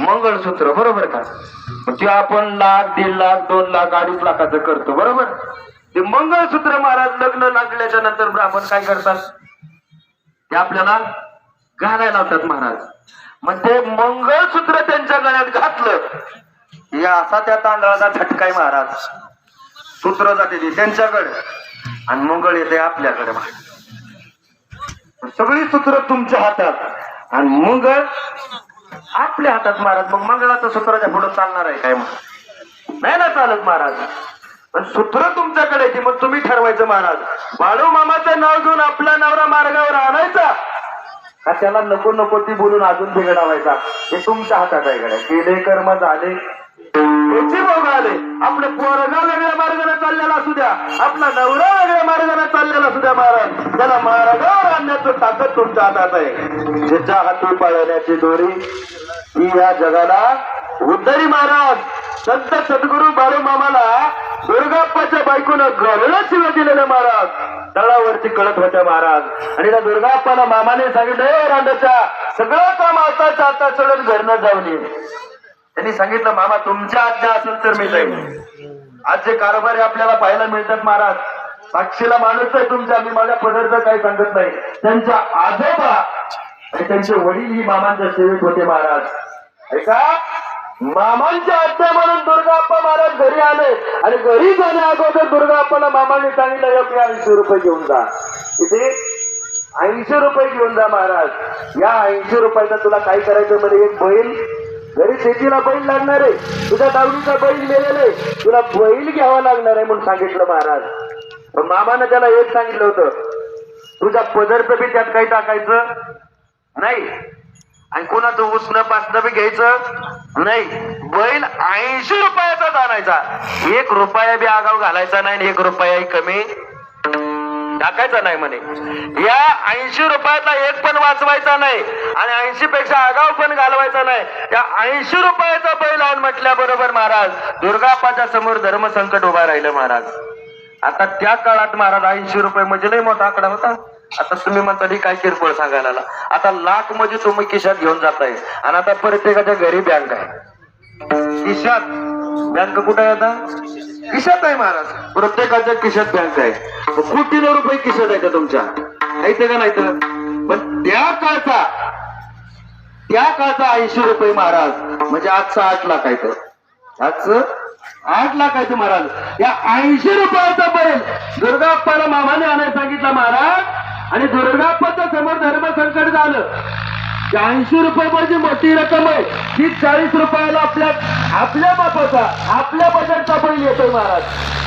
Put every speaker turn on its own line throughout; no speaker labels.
मंगळसूत्र, बरोबर का? ते आपण लाख, 1.5 लाख, 2 लाख, 2.5 लाखाचं करतो, बरोबर? ते मंगळसूत्र महाराज लग्न लागल्याच्या नंतर ब्राह्मण काय करतात, ते आपल्याला घालायला लावतात महाराज. मग ते मंगळसूत्र त्यांच्या गळ्यात घातलं, या असा त्या तांदळाचा झटकाय महाराज. सूत्र जाते ते त्यांच्याकडे आणि मंगळ येते आपल्याकडे. सगळी सूत्र तुमच्या हातात आणि मंगळ आपल्या हातात महाराज. मग मंगळाचं सूत्राच्या पुढे चालणार आहे काय? मग नाही ना चालत महाराज. पण सूत्र तुमच्याकडे येते, मग तुम्ही ठरवायचं महाराज, बाळू मामाचं नाव घेऊन आपला नवरा मार्गावर आणायचा का त्याला नको नको ती बोलून अजून बिघडावायचा? हे तुमच्या हातात आहे. कडे केले कर्म झाले त्याची भोग आले. आपलं पोरगा वेगळ्या मार्गाने चाललेला असू द्या, आपला नवरा वेगळ्या मार्गाने चाललेला असू द्या महाराज, त्याला मार्गावर आणण्याचं ताकद तुमच्या हातात आहे. ज्याच्या हाती पाळण्याची दोरी ही या जगाला उद्धरी. महाराज संत सद्गुरू बाळू मामाला दुर्गाप्पाच्या बायकोनं घरला शिव्या दिलेलं महाराज, तळावरती कळत होत्या महाराज. आणि त्या दुर्गाप्पाला मामाने सांगितलं, रांडाच्या सगळं काम आताच्या आता सगळं घरनं जाऊन ये. त्यांनी सांगितलं, मामा तुमच्या आज्ञा असेल तर मी जाईल. आज जे कारभारी आपल्याला पाहायला मिळतात महाराज, साक्षीला माणूस आहे तुमच्या, मी माझ्या पदरचं काही सांगत नाही. त्यांच्या आजोबा आणि त्यांचे वडील ही मामांच्या सेवेत होते महाराज. ऐका, मामांच्या आज्ञा म्हणून दुर्गाप्पा महाराज घरी आले आणि घरी जाण्या अगोदर दुर्गाप्पाला मामाने सांगितलं, 80 रुपये घेऊन जा. किती? 80 रुपये घेऊन जा महाराज. या 80 रुपयाचा तुला काय करायचं? म्हणजे एक बैल, घरी शेतीला बैल लागणार आहे, तुझ्या दावणीचा बैल मेलेले, तुला बैल घ्यावा लागणार आहे म्हणून सांगितलं महाराज. पण मामानं त्याला एक सांगितलं होतं, तुझ्या पदरचं बी त्यात काही टाकायचं नाही आणि कोणाचं उसणं पासणं बी घ्यायचं नाही. बैल 80 रुपयाचाच आणायचा, 1 रुपया बी आगाव घालायचा नाही, 1 रुपयाही कमी टाकायचा नाही म्हणे. या 80 रुपयातला एक पण वाचवायचा नाही आणि 80 पेक्षा आगाव पण घालवायचा नाही. या 80 रुपयाचा बैल आण म्हटल्याबरोबर महाराज दुर्गाप्पाच्या समोर धर्मसंकट उभा राहिलं महाराज. आता त्या काळात महाराज 80 रुपये म्हणजे लय मोठा आकडा होता. आता तुम्ही म्हणता काय किरकोळ सांगायला, आता लाख म्हणजे तुम्ही खिशात घेऊन जाताय आणि आता प्रत्येकाच्या घरी बँक आहे. खिशात बँक कुठे आहे? आता खिशात आहे महाराज, प्रत्येकाच्या खिशात बँक आहे. कोटीनं रुपये खिशात आहे का तुमच्या? ऐकते का नाही तर? पण त्या काळचा 80 रुपये महाराज म्हणजे आजचा 8 लाख आहे. तर आजचं 8 लाख आहे महाराज. या 80 रुपयाचा बैल दुर्गाप्पाला मामाने आणायला सांगितलं महाराज आणि दुर्गाप्पाच्या समोर धर्मसंकट झालं. 80 रुपये म्हणजे मोठी रक्कम आहे. ही 40 रुपयाला आपल्या बापाचा आपल्या बजेटचा बैल येतोय महाराज.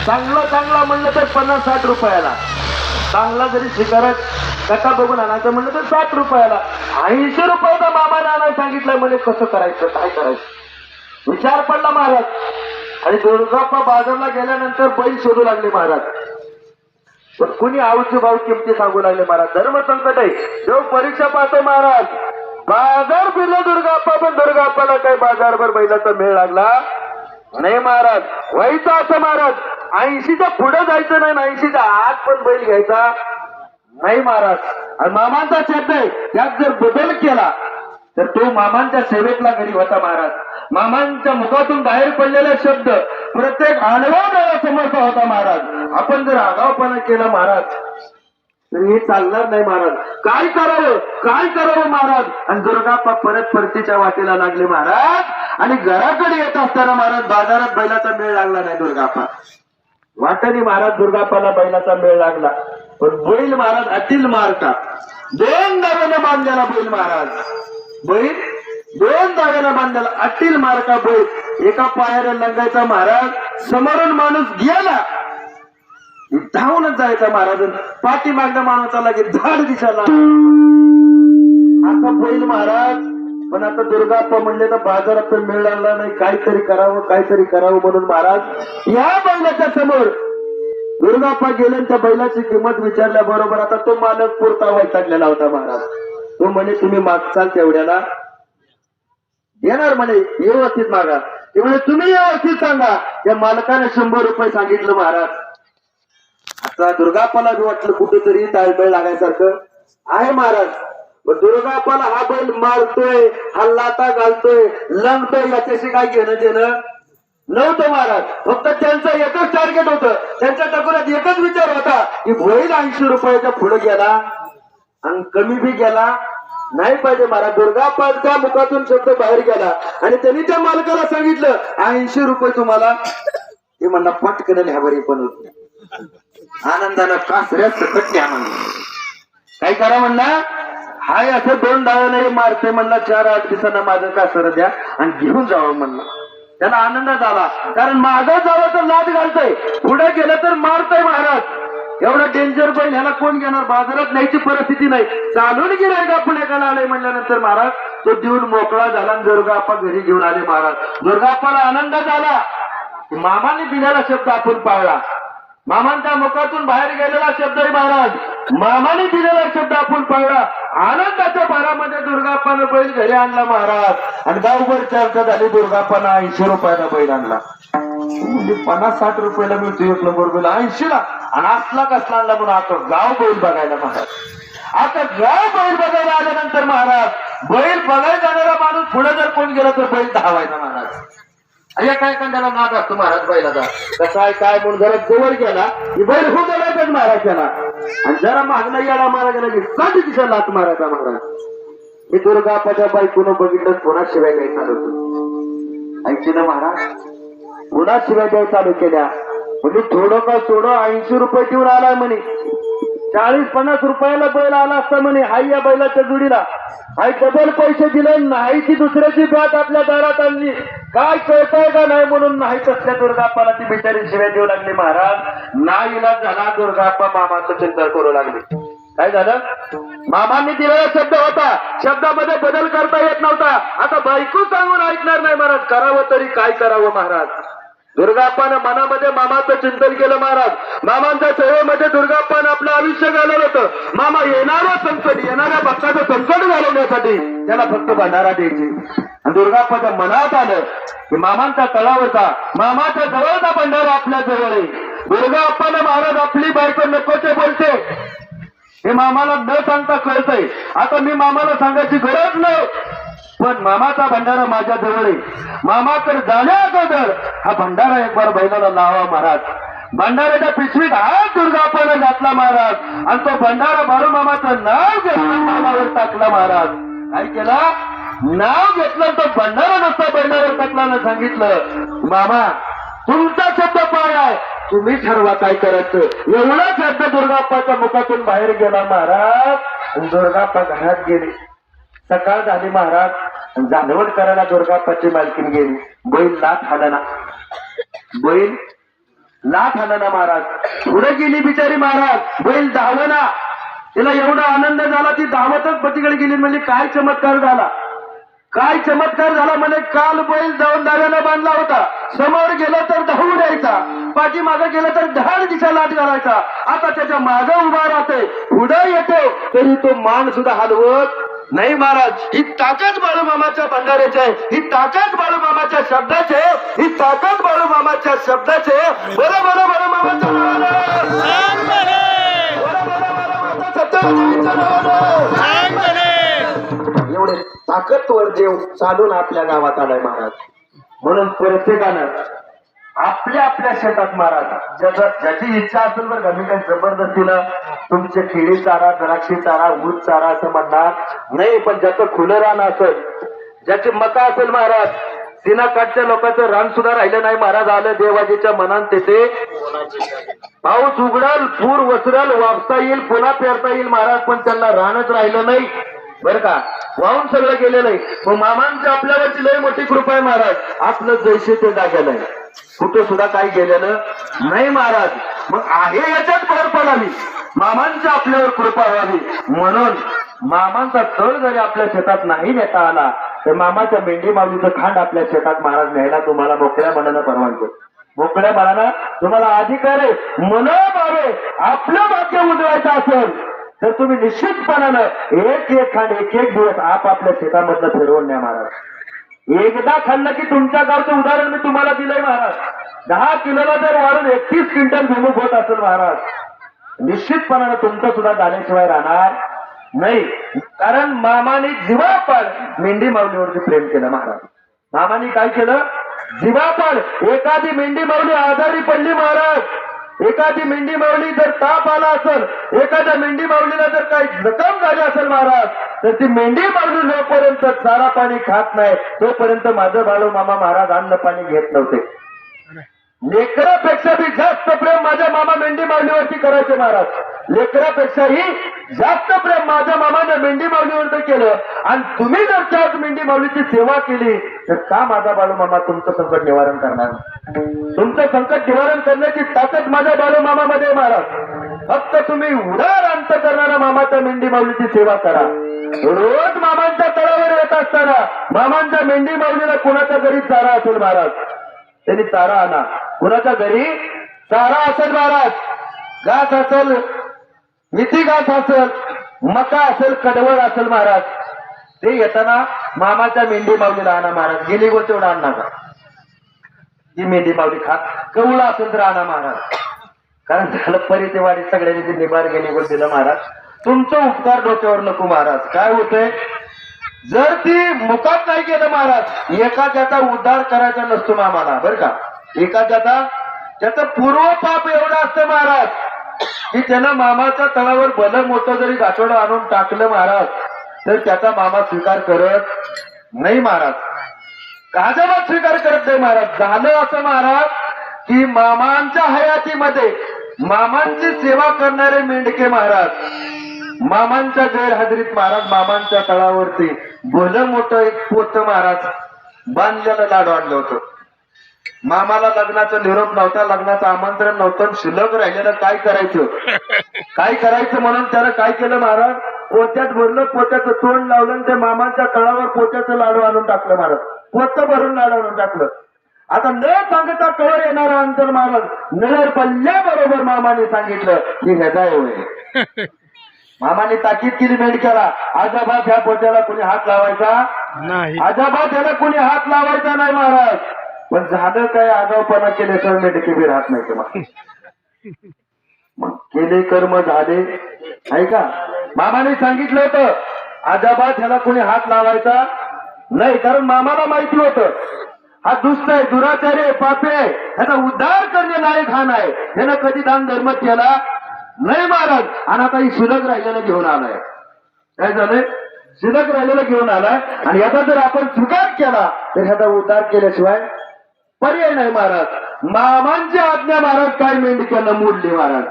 चांगला म्हणलं तर 50-60 रुपयाला, चांगला जरी शिकारत कथा बघून आणायचं म्हणलं तर 60 रुपयाला. 80 रुपयाचा मामाने आणायला सांगितलं. म्हणजे कसं करायचं, काय करायचं विचार पडला महाराज. आणि दुर्गाप्पा बाजारला गेल्यानंतर बैल शोधू लागले महाराज. पण कुणी आवची भाव किमती सांगू लागले महाराज. धर्मसंकट आहे, देव परीक्षा पाहतो महाराज. बाजार फिरला दुर्गाप्पा, पण दुर्गाप्पाला काही बाजारभर बैलाचा मेळ लागला नाही महाराज. व्हायचं असं महाराज, 80च्या पुढे जायचं नाही, 80च्या आत पण बैल घ्यायचा नाही महाराज. आणि मामांचा शब्द आहे, त्यात जर बदल केला तर तो मामांच्या सेवेतला घरी होता महाराज. मामांच्या मुखातून बाहेर पडलेला शब्द प्रत्येक आडवा समर्थ होता महाराज. आपण जर आगावपणा केला महाराज तर हे चालणार नाही महाराज. काय करावं महाराज. आणि दुर्गाप्पा परतीच्या वाटेला लागले महाराज. आणि घराकडे येत असताना महाराज बाजारात बैलाचा मेळ लागला नाही. दुर्गाप्पा वाटेने महाराज दुर्गाप्पाला बैलाचा मेळ लागला. पण बैल महाराज अटील मारका 2 दाव्याने बांधलेला बैल महाराज. बैल 2 दाव्याने बांधलेला अटील मारका बैल. एका पायाने लंगायचा महाराज. समोरून माणूस गेला धावूनच जायचा महाराज. पाठीमागच्या माणसाला की धाड दिसायला असा बैल महाराज. पण आता दुर्गाप्पा म्हणले तर बाजारात तर मेळ लागला नाही, काहीतरी करावं म्हणून महाराज या बैलाच्या समोर दुर्गाप्पा गेले. त्या बैलाची किंमत विचारल्या बरोबर आता तो मालक पुरता वैतागलेला होता महाराज. तो म्हणे तुम्ही मागचाल तेवढ्याला येणार म्हणे, व्यवस्थित मागा. ते म्हणे तुम्ही व्यवस्थित सांगा. त्या मालकाने 100 रुपये सांगितलं महाराज. आता दुर्गाप्पाला बी वाटलं कुठेतरी ताळमेळ लागायसारखं आहे महाराज. मग दुर्गाप्पाला हा बैल मारतोय, हा लाता घालतोय, लंगतोय, याच्याशी काय घेणं देणं नव्हतं महाराज. फक्त त्यांचं एकच टार्गेट होतं, त्यांच्या टकोऱ्यात एकच विचार होता की बैल 80 रुपयाच्या पुढे गेला आणि कमी बी गेला नाही पाहिजे महाराज. दुर्गाप्पाच्या मुखातून शब्द बाहेर गेला आणि त्यांनी त्या मालकाला सांगितलं 80 रुपये तुम्हाला. ते म्हणला पटकन ह्यावरी पण होत आनंदानं कासऱ्यात सकट न्या म्हणलं. काय करा म्हणला, हाय असं 2 डाव नाही मारते म्हणला, 4-8 दिवसांना माझं कासर द्या आणि घेऊन जावं म्हणलं. त्याला आनंद झाला, कारण मागं जावं तर लाट घालतोय, पुढे गेलं तर मारतोय महाराज. एवढं डेंजर बैल ह्याला कोण घेणार, बाजारात न्यायची परिस्थिती नाही. चालून गिरायका पुण्याकडे आले म्हणल्यानंतर महाराज तो देऊन मोकळा झाला आणि दुर्गाप्पा घरी घेऊन आले महाराज. दुर्गाप्पाला आनंद झाला, मामाने दिलेला शब्द आपण पाळला. मामांच्या मुखातून बाहेर गेलेला शब्द आहे महाराज, मामाने दिलेला शब्द आपण पाळला. आनंदाच्या भरामध्ये दुर्गाप्पानं बैल घरी आणला महाराज आणि गावभर चर्चा झाली. दुर्गाप्पानं 80 रुपयाला बैल आणला. म्हणजे 50-60 रुपयाला मिळतो एक नंबर बैल, 80ला आणि असला कसला आणला म्हणून आता गाव बैल बघायला महाराज. आता गाव बैल बघायला आल्यानंतर महाराज बैल बघायला जाणारा माणूस पुढे जर कोण गेला तर बैल धावायचा महाराज. एका एखाद्याला नाद असतो महाराज बैलाचा, कसा आहे काय म्हणून जरा जवळ गेला की बैल हो गेला महाराज त्याला, आणि जरा मागणं याला मारा गेला की 7 दिशा लात मारायचा महाराज. मी दुर्गाप्पाच्या बायकोनं बघितलं, पुन्हा शिवाय द्याय चालू केलं. ऐकली ना महाराज, पुन्हा शिवाय द्याय चालू केल्या. म्हणजे थोडं का सोडं 80 रुपये देऊन आलाय म्हणे, 40-50 रुपयाला बैल आला असता म्हणे. हाय या बैलाच्या जोडीला हाय डबल पैसे दिले, नाही ती दुसऱ्याची बॅट आपल्या दारात आणली, काय कळतंय का नाही म्हणून नाही तसल्या दुर्गाप्पाला ती बिचारी शिवाय देऊ लागली महाराज. ना इलाज झाला, दुर्गाप्पा मामाचं चिंतन करू लागले. काय झालं, मामांनी दिलेला शब्द होता, शब्दामध्ये बदल करता येत नव्हता. आता बायको सांगून ऐकणार नाही महाराज, करावं तरी काय करावं महाराज. दुर्गाप्पानं मनामध्ये मामाचं चिंतन केलं महाराज. मामांच्या सेवेमध्ये दुर्गाप्पानं आपलं आयुष्य घालवलं होतं. मामा येणारं संकट, येणाऱ्या भक्ताचं संकट घालवण्यासाठी त्याला फक्त भंडारा द्यायची. आणि दुर्गाप्पाच्या मनात आलं की मामांचा तळावरचा, मामाच्या जवळचा भंडारा आपल्या जवळ आहे. दुर्गाप्पानं महाराज आपली बायको नकोचे बोलते हे मामाला न सांगता कळतंय. आता मी मामाला सांगायची गरज नाही, पण मामाचा भंडारा माझ्या जवळ आहे. मामाकडे जाण्या अगोदर हा भंडारा एक बार बैलाला लावा महाराज. भंडाऱ्याच्या पिशवीत हात दुर्गाप्पानं घातला महाराज आणि तो भंडारा बाळू मामाचं नाव घेतलं, मामावर टाकला महाराज. काय केला, नाव घेतलं, तो भंडारा नसता बैलावर टाकला. सांगितलं मामा तुमचा शब्द पाळलाय, तुम्ही ठरवा काय करायचं. एवढा शब्द दुर्गाप्पाच्या मुखातून बाहेर गेला महाराज. दुर्गाप्पा घरात गेले. सकाळ झाली महाराज, जानवट करायला दुर्गाप्पाची मालकीन गेली. बैल लाथ हालना, बैल लाथ हालना महाराज. पुढे गेली बिचारी महाराज, बैल धावना. तिला एवढा आनंद झाला, ती धावतच पतीकडे गेली. म्हणजे काय चमत्कार झाला, काय चमत्कार झाला. म्हणे काल बैल जाऊन दाव्याला बांधला होता, समोर गेलं तर धावून यायचा, पाठीमागं गेलं तर 10 दिशा लाट घालायचा. आता त्याच्या मागं उभा राहते, पुढे येतो तरी तो मान सुद्धा हलवत नाही महाराज. ही ताकद बाळू मामाच्या भंडाऱ्याची आहे, ही ताकद बाळू मामाच्या शब्दाची आहे, ही ताकद बाळू मामाच्या शब्दाची आहे. बरं बरं बरं मामाच्या नावानं, एवढे ताकदवर देव चालून आपल्या गावात आलाय महाराज. म्हणून प्रत्येकानं आपल्या आपल्या शेतात महाराज ज्याची इच्छा असेल बरं का, मी काही जबरदस्तीनं तुमचे केळी चारा, द्राक्षी चारा, ऊस चारा असं म्हणणार नाही, पण ज्याचं खुलं रान असेल, ज्याची मका असेल महाराज. सीनाकाठच्या लोकांचं रान सुद्धा राहिलं नाही महाराज. आलं देवाजीच्या मनात तेथे पाऊस उघडल, पूर वसरल, वापसा येईल, पुन्हा पेरता येईल महाराज, पण त्यांना रानच राहिलं नाही बरं का, वाहून सगळं गेलेलं आहे. मग मामांची आपल्यावरची लय मोठी कृपा आहे महाराज. आपलं जैसे ते जागेलं आहे, कुठं सुद्धा काही गेलेलं नाही महाराज. मग आहे याच्यात भर पडावी, मामांची आपल्यावर कृपा व्हावी. म्हणून मामांचा तळ जरी आपल्या शेतात नाही नेता आला तर मामाच्या मेंढी माऊलीचं खांड आपल्या शेतात महाराज न्यायला तुम्हाला मोकळ्या मनानं परवानगी, मोकळ्या मनानं तुम्हाला अधिकार आहे. मनोभावे आपलं भाग्य उजवायचं असेल तर तुम्ही निश्चितपणानं एक एक खांड, एक एक दिवस आपापल्या शेतामधलं फिरवून न्या महाराज. एकदा खाल्लं की तुमच्या गावचं उदाहरण मी तुम्हाला दिलंय महाराज. 10 किलोला जर वाढून 31 क्विंटल भूमुख होत असेल महाराज, निश्चितपणानं तुमचं सुद्धा झाल्याशिवाय राहणार नाही, कारण मामाने जीवापाड मेंढी माऊलीवरती प्रेम केलं महाराज. मामाने काय केलं? जीवापाड. एखादी मेंढी माऊली आजारी पडली महाराज, एखादी मेंढी माऊली जर ताप आला असेल, एखाद्या मेंढी माऊलीला जर काही जखम झाली असेल महाराज, तर ती मेंढी माऊली जोपर्यंत चारा पाणी खात नाही तोपर्यंत माझं बाळू मामा महाराज अन्न पाणी घेत नव्हते. लेकरापेक्षा बी जास्त प्रेम माझ्या मामा मेंढी माऊलीवरती करायचे महाराज. लेकरापेक्षाही जास्त प्रेम माझ्या मामाने मेंढी माऊलीवरती केलं. आणि तुम्ही जर त्याच मेंढी माऊलीची सेवा केली तर का माझा बाळू मामा तुमचं संकट निवारण करणार? तुमचं संकट निवारण करण्याची ताकद माझ्या बाळू मामामध्ये महाराज. फक्त तुम्ही उदार अंत करणारा मामाच्या मेंढी माऊलीची सेवा करा. रोज मामांच्या तळावर येत असताना मामांच्या मेंढी माऊलीला कुणाच्या घरी चारा असेल महाराज, त्यांनी चारा आणा. कुणाच्या घरी चारा असेल महाराज, घास असेल, मिठी घास असेल, मका असेल, कडवळ असेल महाराज, ते येताना मामाच्या मेंढी माऊलीला आणा महाराज. गेली गोल तेवढा आण नका, ही मेंढी माऊली खा. कवळा असेल तर आणा महाराज, कारण झालं परितेवाडी सगळ्यांनी ते निभार गेली गोल दिलं महाराज. तुमचं उपकार डोक्यावर नको महाराज. काय होतंय, जर ती मुखात नाही गेलं महाराज, एखाद्याचा उद्धार करायचा नसतो मामाला बरं का. एखाद्याचा त्याचं पूर्व पाप एवढं असतं महाराज की त्यानं मामाच्या तळावर भलं मोठं जरी गाठोडं आणून टाकलं महाराज तर त्याचा मामा स्वीकार करत नाही महाराज. अजिबात स्वीकार करत नाही महाराज. झालं असं महाराज की मामांच्या हयातीमध्ये मामांची सेवा करणारे मेंढके महाराज, मामांच्या गैरहजेरीत महाराज मामांच्या तळावरती भलं मोठं एक पोत महाराज बांधलेलं लाडू आणलं होतं. मामाला लग्नाचा निरोप नव्हता, लग्नाचं आमंत्रण नव्हतं, शिल्लक राहिलेलं काय करायचं काय करायचं म्हणून त्यानं काय केलं महाराज, पोत्यात भरलं, पोत्याचं तोंड लावलं आणि त्या मामांच्या तळावर पोत्याचं लाडू आणून टाकलं महाराज. पोत भरून लाडू आणून टाकलं. आता न सांगता कवर येणारा अंतर महाराज नजर पडल्याबरोबर मामाने सांगितलं की ह्याचा होय. मामाने ताकीद केली मेंढक्याला, आजोबा ह्या पोत्याला कोणी हात लावायचा नाही, आजोबा त्याला कोणी हात लावायचा नाही महाराज. पण झालं काय, आगाऊपणा केल्याशिवाय मेंढके बी राहत नाही का. मग केले कर्म झाले ऐका. मामाने सांगितलं होतं आजोबा त्याला कोणी हात लावायचा नाही, कारण मामाला माहिती होतं हा दुष्ट आहे, दुराचारी आहे, पापी आहे, ह्याचा उद्धार करणे लायक हा नाही, ह्यानं कधी दान धर्म केला नाही महाराज. आणि आता ही शिल्लक राहिलेलं घेऊन आलाय. काय झालंय, शिल्लक राहिलेलं घेऊन आलाय आणि याचा जर आपण स्वीकार केला तर ह्याचा उद्धार केल्याशिवाय पर्याय नाही महाराज. मामांची आज्ञा महाराज काय मेंढक्यानं मोडली महाराज.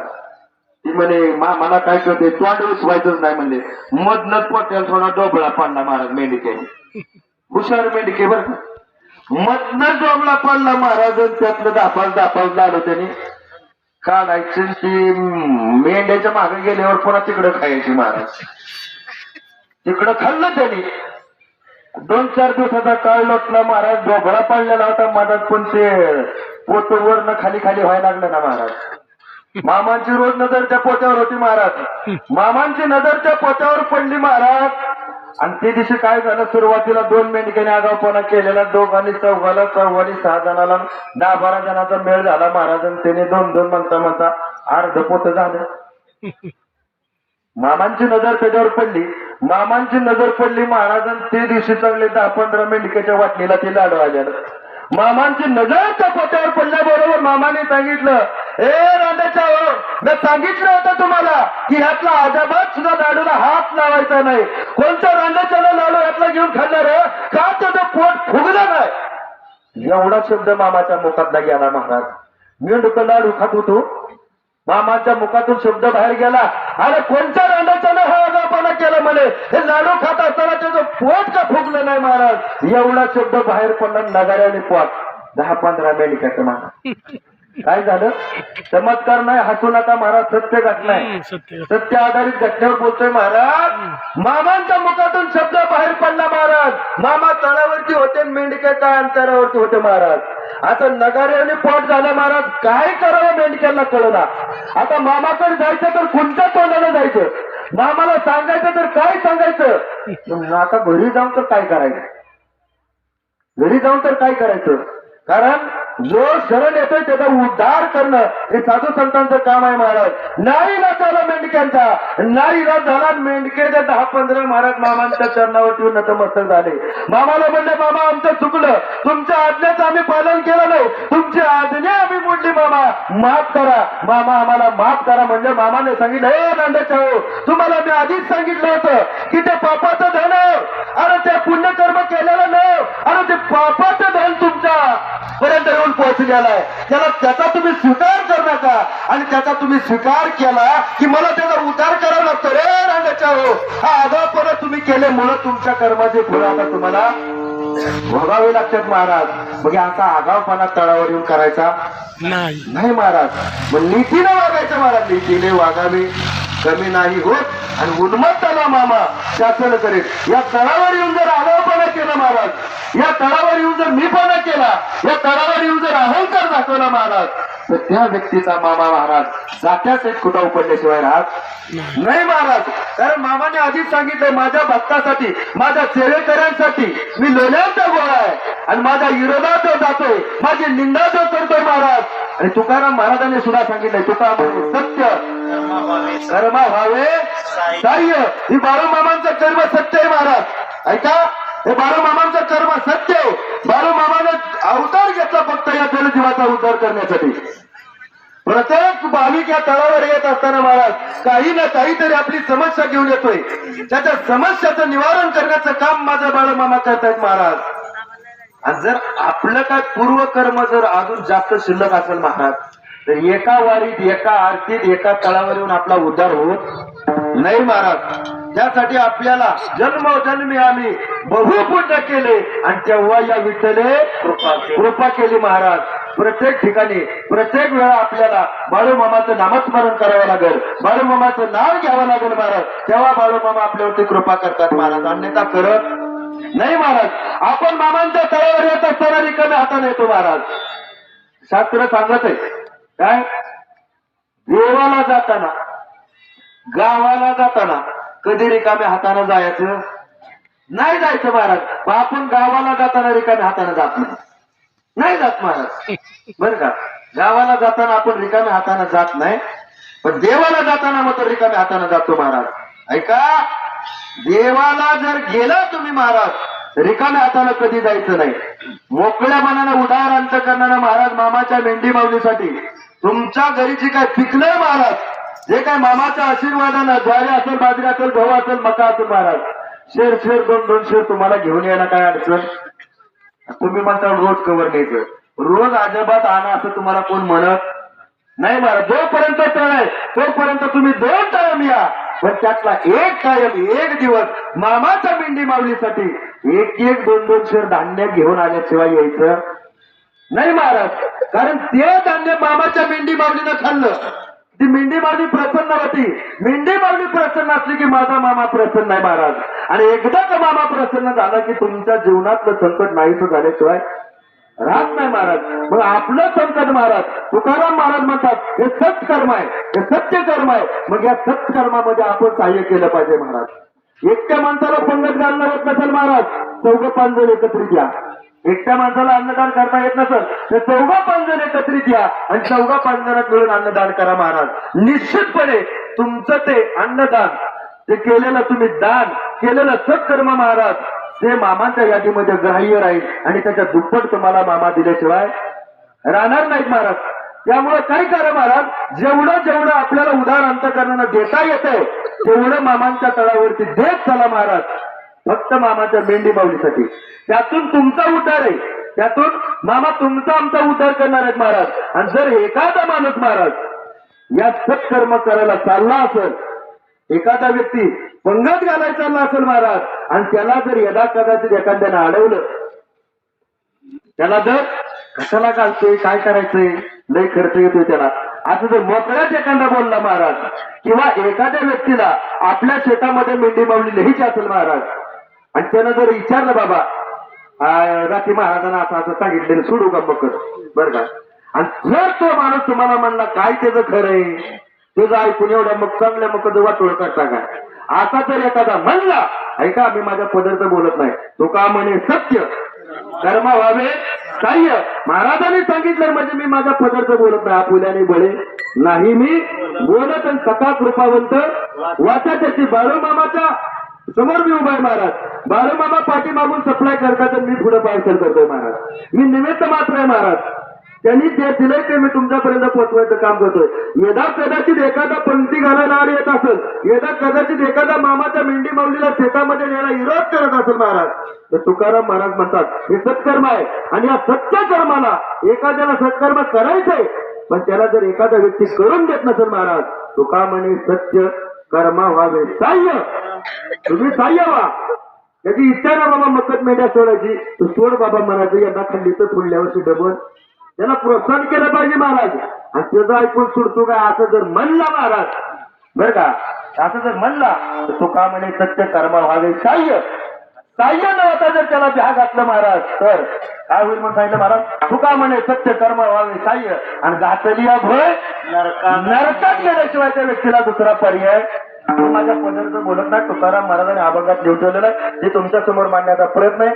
ती म्हणे मला काय करते, तोंड उचवायचंच नाही म्हणले. मधनच पोट्याला थोडा डोबळा पडला महाराज मेंढक्याने. हुशार मेंढके बरं का. मधनच डोबळा पडला महाराज. त्यातलं दापास लावलं त्याने काढायचं. ती मेंढ्याच्या मागे गेल्यावर पुन्हा तिकडं खायची महाराज. तिकडं खाल्लं त्यांनी. 2-4 दिवसाचा काळ लोटला महाराज. डोबळा पडलेला होता मधात, पण ते पोत वरनं खाली व्हायला लागलं ना महाराज. मामांची रोज नजर त्या पोत्यावर होती महाराज. मामांची नजर त्या पोत्यावर पडली महाराज. आणि ते दिवशी काय झालं, सुरुवातीला 2 मेंढक्याने आगाऊपणा केलेला, दोघांनी चौघाला 6 जणाला 10-12 जणांचा मेळ झाला महाराज. त्याने 2-2 म्हणता अर्ध पोत झालं. मामांची नजर त्याच्यावर पडली. मामांची नजर पडली महाराज. ते दिवशी चांगले 10-15 मेंढक्याच्या वाटणीला ते लाडू आलेलं. मामांची नजर त्या पोत्यावर पडल्याबरोबर मामाने सांगितलं, ए रांड्याच्या हो, मी सांगितलं होतं तुम्हाला की ह्यातला अजाबात सुद्धा लाडूला हात लावायचा नाही. कोणत्या रांड्याच्या लाडू ह्यातला घेऊन खाल्लं रे, का त्याचं पोट फुगलं नाही. एवढा शब्द मामाच्या मुखातला गेला महाराज. मेंढकं लाडू खात होतो, मामाच्या मुखातून शब्द बाहेर गेला, अरे कोणत्या रांडाच्यानं हा आगाऊपणा केला म्हणे, हे लाडू खात असताना त्याचं पोट का फुगलं नाही महाराज. एवढा शब्द बाहेर पडला. नगाऱ्याने पोट 10-15 मेंढक्याचं महाराज. काय झालं, चमत्कार नाही, हसू नका महाराज, सत्य घटना आहे. सत्य आधारित घटनेवर बोलतोय महाराज. मामांच्या मुखातून शब्द बाहेर पडला महाराज. मामा तळावरती होते, मेंढक्याच्या अंतरावरती होते महाराज. असं नगाऱ्याने पोट झालं महाराज. काय करावं मेंढक्याला कळना. आता मामाकडे जायचं तर कोणत्या तोंडाने जायचं, मामाला सांगायचं तर काय सांगायचं. आता घरी जाऊन तर काय करायचं, घरी जाऊन तर काय करायचं. कारण जो शरण येतोय त्याचा उद्धार करणं हे साधू संतांचं काम आहे महाराज. नाही ना झाला मेंढक्यांचा, नाही ना झाला मेंढक्याच्या 10-15 महाराज मामांच्या चरणावर ठेवून नतमस्तक झाले. मामाला म्हणले मामा आमचं चुकलं, तुमच्या आज्ञेचं आम्ही पालन केलं नाही, तुमची आज्ञा आम्ही मोडली, मामा माफ करा. मामा आम्हाला माफ करा म्हणजे मामाने सांगितलं हे नांदेच्या हो, तुम्हाला मी आधीच सांगितलं होतं की ते पापाचं धन, अरे ते पुण्यकर्म केलेलं नाही, अरे ते पापाचं धन तुमच्या पर्यंत येऊन पोहोचलेलं आहे, त्याचा तुम्ही स्वीकार करू नका. आणि त्याचा तुम्ही स्वीकार केला की मला त्याचा उद्धार करावा लागतो रे नांदेच्या हो. हा आगाऊपणा तुम्ही केल्यामुळे तुमच्या कर्माचे फळ आता तुम्हाला भोगावे लागतात महाराज. मग असा आगाऊपणा तळावर येऊन करायचा नाही महाराज. मग नीतीने वागायचं महाराज, नीतीने वागावे, कमी नाही होत. आणि उन्मत्ताला मामा शासन करेल. या तळावर येऊन जर आगाऊपणा केला महाराज, या तळावर येऊन जर मीपणा केला, या तळावर येऊन जर अहंकार दाखवला महाराज, तर त्या व्यक्तीचा मामा महाराज जात्याच एक कुठं उपडल्याशिवाय राहत नाही महाराज. कारण मामाने आधीच सांगितलं माझ्या भक्तासाठी, माझ्या सेवेकऱ्यांसाठी मी लोण्याचा गोळा आहे आणि माझ्या विरोधात जातोय, माझी निंदा जो करतोय महाराज. आणि तुकाराम महाराजांनी सुद्धा सांगितलंय तुका सत्य कर्मा व्हावे साह्य. ही बाळूमामांचं कर्म सत्य आहे महाराज. ऐका, हे बाळूमामांचं कर्म सत्य आहे. बाळूमामाने अवतार घेतला फक्त या जलजीवाचा उद्धार करण्यासाठी. प्रत्येक भाविक या तळावर येत असताना महाराज काही ना काहीतरी आपली समस्या घेऊन येतोय, त्याच्या समस्याचं निवारण करण्याचं काम माझा बाळूमामा करतायत महाराज. आणि जर आपलं काय पूर्वकर्म जर अजून जास्त शिल्लक असेल महाराज, तर एका वारीत, एका आरतीत, एका तळावर येऊन आपला उद्धार होत नाही महाराज. त्यासाठी आपल्याला जन्मोजन्मी आम्ही बहु पुण्य केले आणि तेव्हा या विठ्ठले कृपा केली महाराज. प्रत्येक ठिकाणी प्रत्येक वेळा आपल्याला बाळूमामाचं नामस्मरण करावं लागेल, बाळूमामाचं नाव घ्यावं लागेल महाराज. तेव्हा बाळूमामा आपल्यावरती कृपा करतात महाराज, अन्यथा करत नाही महाराज. आपण मामांच्या तळावर येत असताना रिकाम्या हाताने येतो महाराज. शास्त्र सांगत आहे काय, देवाला जाताना, गावाला जाताना कधी रिकाम्या हाताने जायचं नाही, जायचं महाराज. आपण गावाला जाताना रिकाम्या हाताने जात नाही जात महाराज, बरं का. गावाला जाताना आपण रिकाम्या हाताने जात नाही, पण देवाला जाताना मात्र रिकाम्या हाताने जातो महाराज. ऐका, देवाला जर गेला तुम्ही महाराज, रिकाम्या हाताने कधी जायचं नाही. मोकळ्या मनानं उदार अंतकरणानं महाराज मामाच्या मेंढी माऊलीसाठी तुमच्या घरी जे काय पिकलंय महाराज, जे काय मामाच्या आशीर्वादानं ज्वारी असेल, बाजरी असेल, गहू असेल, मका असेल महाराज, शेर 2-2 शेर तुम्हाला घेऊन यायला काय अडचण. तुम्ही म्हणता रोज कवर न्यायचं, रोज अजिबात आणा असं तुम्हाला कोण म्हणत नाही महाराज. जोपर्यंत तळ आहे तोपर्यंत तुम्ही 2 टाइम या, पण त्यातला एक टाइम, एक दिवस मामाच्या मेंढी माऊलीसाठी 1-1, 2-2 शेर धान्य घेऊन आल्याशिवाय यायचं नाही महाराज. कारण ते धान्य मामाच्या मेंढी माऊलीनं खाल्लं, ती मेंढी माऊली प्रसन्न होती. मेंढी माऊली प्रसन्न असली की माझा मामा प्रसन्न आहे महाराज. आणि एकदा का मामा प्रसन्न झाला की तुमच्या जीवनातलं संकट नाहीच झाल्याशिवाय राहत नाही महाराज. मग आपलं संकट महाराज, तुकाराम महाराज म्हणतात हे सत्कर्म आहे, हे सत्य कर्म आहे. मग या सत्कर्मामध्ये आपण सहाय्य केलं पाहिजे महाराज. एकट्या माणसाला पंगत घालणं होत नसेल महाराज, 4-5 जण एकत्रित या. एकट्या माणसाला अन्नदान करता येत नसेल तर 4-5 जण एकत्रित या आणि 4-5 जणात मिळून अन्नदान करा महाराज. निश्चितपणे तुमचं ते अन्नदान, ते केलेलं तुम्ही दान, केलेलं सत्कर्म महाराज, ते मामांच्या यादीमध्ये ग्राह्य राहील आणि त्याच्या दुप्पट तुम्हाला मामा दिल्याशिवाय राहणार नाहीत महाराज. त्यामुळे काय करा महाराज, जेवढं आपल्याला उदार अंतकरणानं देता येतंय तेवढं मामांच्या तळावरती देत चला महाराज. फक्त मामाच्या मेंढी माऊलीसाठी. त्यातून तुमचा उद्धार आहे, त्यातून मामा तुमचा आमचा उद्धार करणार आहेत महाराज. आणि जर एखादा माणूस महाराज या सत्कर्म करायला चालला असेल, एखादा व्यक्ती पंगत घालायला चालला असेल महाराज, आणि त्याला जर यदा कदाचित एखाद्यानं अडवलं, त्याला जर कशाला घालतोय, काय करायचंय, लय खर्च येतोय त्याला, असं जर मोकळ्याच एखादा बोलला महाराज, किंवा एखाद्या व्यक्तीला आपल्या शेतामध्ये मेंढी माऊली लिहायची असेल महाराज, आणि त्यानं जर विचारलं बाबा रात्री महाराजांना असं असं सांगितलेलं सोडू का मकर, बरं का. आणि जर तो माणूस तुम्हाला म्हणला काय त्याचं खरं आहे, तुझं ऐकून एवढा मग चांगल्या मग वाटोळ करता काय, असा जर एखादा म्हणला, ऐका मी माझ्या पदार्थ बोलत नाही, तो का म्हणे सत्य कर्म व्हावे साह्य महाराजांनी सांगितलं म्हणजे मी माझ्या पदार्थ बोलत नाही आपुल्याने बळे नाही मी बोलत आणि सका कृपावंत वाचा त्याची बाळूमामाच्या समोर मी उभा आहे महाराज बाळूमामा पाठी मागून सप्लाय करतात मी पुढे पार्सल करतोय महाराज मी निमित्त मात्र आहे महाराज त्यांनी जे दिलंय ते मी तुमच्यापर्यंत पोहोचवायचं काम करतोय यदा कदाचित एखादा पंक्ती घालायला आड येत असेल यदा कदाचित एखादा मामाच्या मेंढी माऊलीला शेतामध्ये न्यायला विरोध करत असेल महाराज तर तुकाराम महाराज म्हणतात हे सत्कर्म आहे आणि या सत्यकर्माला एखाद्याला सत्कर्म करायचंय पण त्याला जर एखादा व्यक्ती करून देत नसेल महाराज तुका म्हणे सत्य कर्मा व्हावे साह्य तुम्ही साह्य व्हा त्याची इच्छा ना बाबा मकत मेंढ्या सोडायची तू सोड बाबा म्हणायचं यंदा खंडीचं पुढल्या वर्षी डबल त्याला प्रोत्साहन केलं पाहिजे महाराज आणि त्याचं ऐकून सोडतो काय असं जर म्हणला महाराज बर का असं जर म्हणला तर तो का म्हणे सत्य कर्म व्हावे साह्य साह्य न होता जर त्याला भ्या घातलं महाराज तर काय होईल म्हणून सांगितलं महाराज तू का म्हणे सत्य कर्म व्हावे साह्य आणि घातली भय नरकात गेल्याशिवाय त्या व्यक्तीला दुसरा पर्याय माझ्या पदार्थ बोलत नाही तुकाराम महाराजांनी अभंगात लिहून ठेवलेलं आहे ते तुमच्या समोर मांडण्याचा प्रयत्न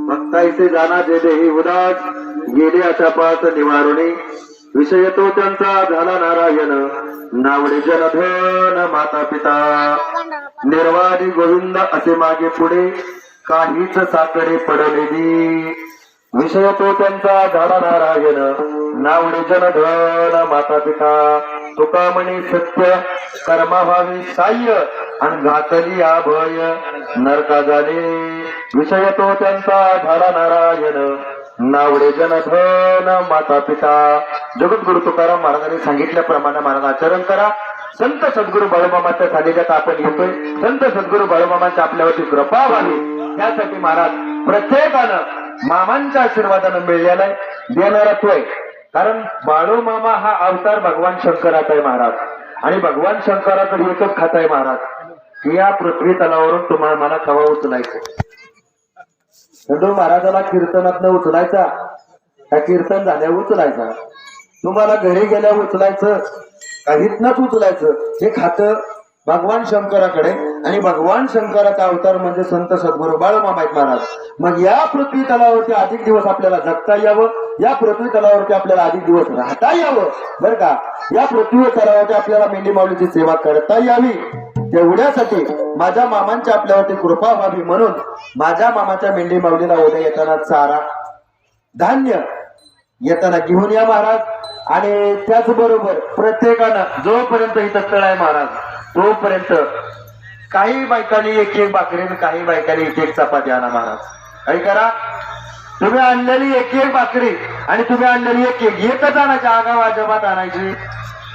भक्ताईचे जाना जे देही उदास गेले अशा पाच निवारुणी विषय तो त्यांचा झाला नारायण नावडे जनधन माता पिता निर्वाणी गोविंद असे मागे पुढे काहीच साकडे पडलेली विषय तो त्यांचा झाला नारायण नावडे जनधन माता पिता तुका म्हणे सत्य कर्मा व्हावे साह्य आणि घातली अभय नरका झाले विषय तो त्यांचा झाला नारायण नावडे जनधन माता पिता जगद्गुरु तुकाराम महाराजांनी सांगितल्याप्रमाणे महाराज आचरण करा संत सद्गुरु बाळूमामाच्या सानिध्यात आपण येतोय संत सद्गुरु बाळूमामाच्या आपल्यावरती कृपा व्हावी त्यासाठी महाराज प्रत्येकानं मामांच्या आशीर्वादानं मिळलेला आहे देणारा तोय कारण बाळूमामा हा अवतार भगवान शंकराचा आहे महाराज आणि भगवान शंकराकडे एकच खात आहे महाराज की या पृथ्वी तलावरून तुम्हाला मला कवा उचलायचं खंडू महाराजाला कीर्तनात उचलायचा त्या कीर्तन झाल्यावर उचलायचा तुम्हाला घरी गेल्यावर उचलायचं काहीतनच उचलायचं हे खातं भगवान शंकराकडे आणि भगवान शंकराचा अवतार म्हणजे संत सद्गुरु बाळूमामा आहेत महाराज मग या पृथ्वी तलावरती अधिक दिवस आपल्याला जगता यावं या पृथ्वी तलावरती आपल्याला अधिक दिवस राहता यावं बरं का या पृथ्वी तलावरती आपल्याला मेंढी माऊलीची सेवा करता यावी तेवढ्यासाठी माझ्या मामांच्या आपल्यावरती कृपा व्हावी म्हणून माझ्या मामाच्या मेंढी माऊलीला उद्या येताना चारा धान्य येताना घेऊन या महाराज आणि त्याचबरोबर प्रत्येकानं जोपर्यंत इथं तळ आहे महाराज तोपर्यंत काही बायकांनी एक एक भाकरी काही बायकांनी एक एक चपाती आणा महाराज काही करा तुम्ही आणलेली एक एक भाकरी आणि तुम्ही आणलेली एक एक एकच आणायची आगाव अजिबात आणायची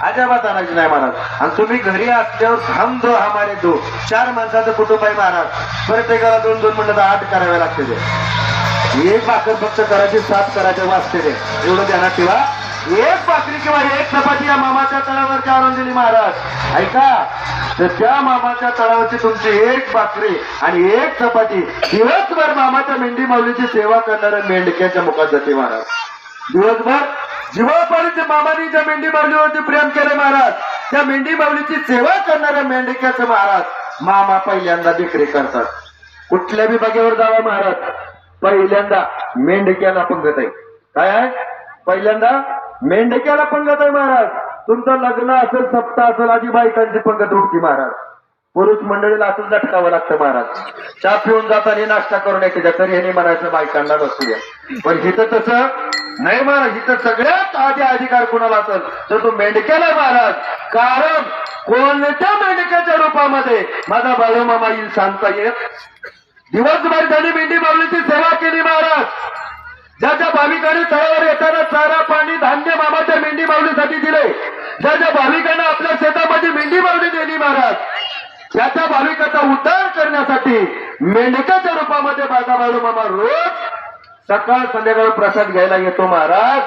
अजिबात आणायची नाही महाराज आणि तुम्ही घरी असल्यावर हम दो हमारे दो चार माणसाचं कुटुंब आहे महाराज प्रत्येकाला दोन दोन म्हणलं तर 8 करावे लागते ते एक भाकर फक्त करायची 7 करायचे वाचते ते एवढं ध्यानात ठेवा एक भाकरी किंवा एक चपाती या मामाच्या तळावरची आणून दिली महाराज ऐका तर त्या मामाच्या तळावरची तुमची एक भाकरी आणि एक चपाती दिवसभर मामाच्या मेंढी माऊलीची सेवा करणाऱ्या मेंढक्याच्या मुखात जाते महाराज दिवसभर जीवापर्यंत मामानी ज्या मेंढी माऊलीवरती प्रेम केले महाराज त्या मेंढी माऊलीची सेवा करणाऱ्या मेंढक्याचं महाराज मामा पहिल्यांदा विक्री करतात कुठल्या बी बागेवर जावा महाराज, पहिल्यांदा मेंढक्याला पंगत आहे. काय आहे? पहिल्यांदा मेंढक्याला पंगत आहे महाराज. तुमचं लग्न असेल, सप्ताह असेल, आधी बायकांची पंगत उठती महाराज. पुरुष मंडळीला असं झटकावं लागतं महाराज. चहा पिऊन जाताना नाश्ता करून येते, तरी यांनी म्हणायचं बायकांना बसूया. पण इथं तसं नाही महाराज. इथं सगळ्यात आधी अधिकार कुणाला असेल तर तो मेंढक्याला महाराज. कारण कोणत्या मेंढक्याच्या रूपामध्ये माझा बाळूमामा येईल सांगता येत. दिवसभर त्यांनी मेंढी माऊलीची सेवा केली महाराज. ज्याच्या भाविकांनी तळावर येताना चारा पाणी धान्य मामाच्या मेंढी माऊलीसाठी दिले, ज्या भाविकांना आपल्या शेतामध्ये मेंढी माऊली दिली महाराज, त्याच्या भाविकाचा उद्धार करण्यासाठी मेंढक्याच्या रूपामध्ये माझा बाळूमामा रोज सकाळ संध्याकाळ प्रसाद घ्यायला येतो महाराज.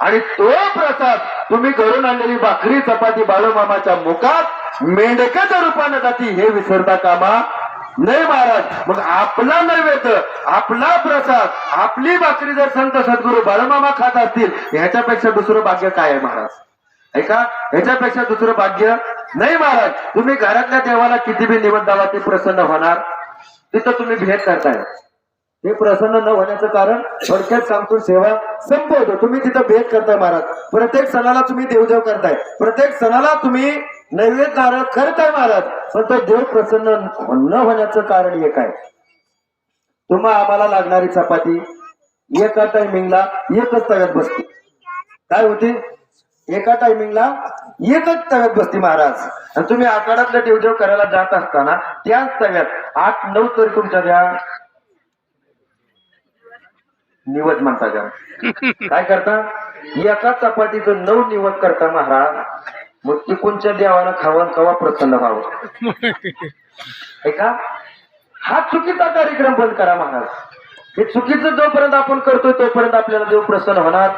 आणि तो प्रसाद तुम्ही घरून आणलेली भाकरी चपाती बाळूमामाच्या मुखात मेंढक्याच्या रूपाने जाती हे विसरता कामा नाही महाराज. मग आपला नैवेद्य, आपला प्रसाद, आपली भाकरी जर संत सद्गुरू बाळूमामा खात असतील, ह्याच्यापेक्षा दुसरं भाग्य काय आहे महाराज? ऐका, ह्याच्यापेक्षा दुसरं भाग्य नाही महाराज. तुम्ही घरातल्या देवाला किती बी निवड द्यावा, ते प्रसन्न होणार. तिथं तुम्ही भेद करताय. हे प्रसन्न न होण्याचं कारण थोडक्यात सांगतो, सेवा संपवतो. तुम्ही तिथं भेद करताय महाराज. प्रत्येक सणाला तुम्ही देवदेव करताय, प्रत्येक सणाला तुम्ही नैवेद्य नारळ करताय महाराज. पण तो देव प्रसन्न न होण्याचं कारण हे काय? तुम्हा आम्हाला लागणारी चपाती एका टायमिंगला एकच तव्यात बसते. काय होती? एका टायमिंगला एकच तव्यात बसती महाराज. आणि तुम्ही आखाड्यातल्या देवदेव करायला जात असताना त्याच तव्यात 8-9 तरी तुमच्या द्या निवद म्हणता का? काय करता? एका चपातीचं 9 निवद करता महाराज. मग ती कोणत्या देवानं खावं, कवा प्रसन्न व्हावं? ऐका, हा चुकीचा कार्यक्रम बंद करा महाराज. हे चुकीचं जोपर्यंत आपण करतोय तोपर्यंत आपल्याला देव प्रसन्न होणार.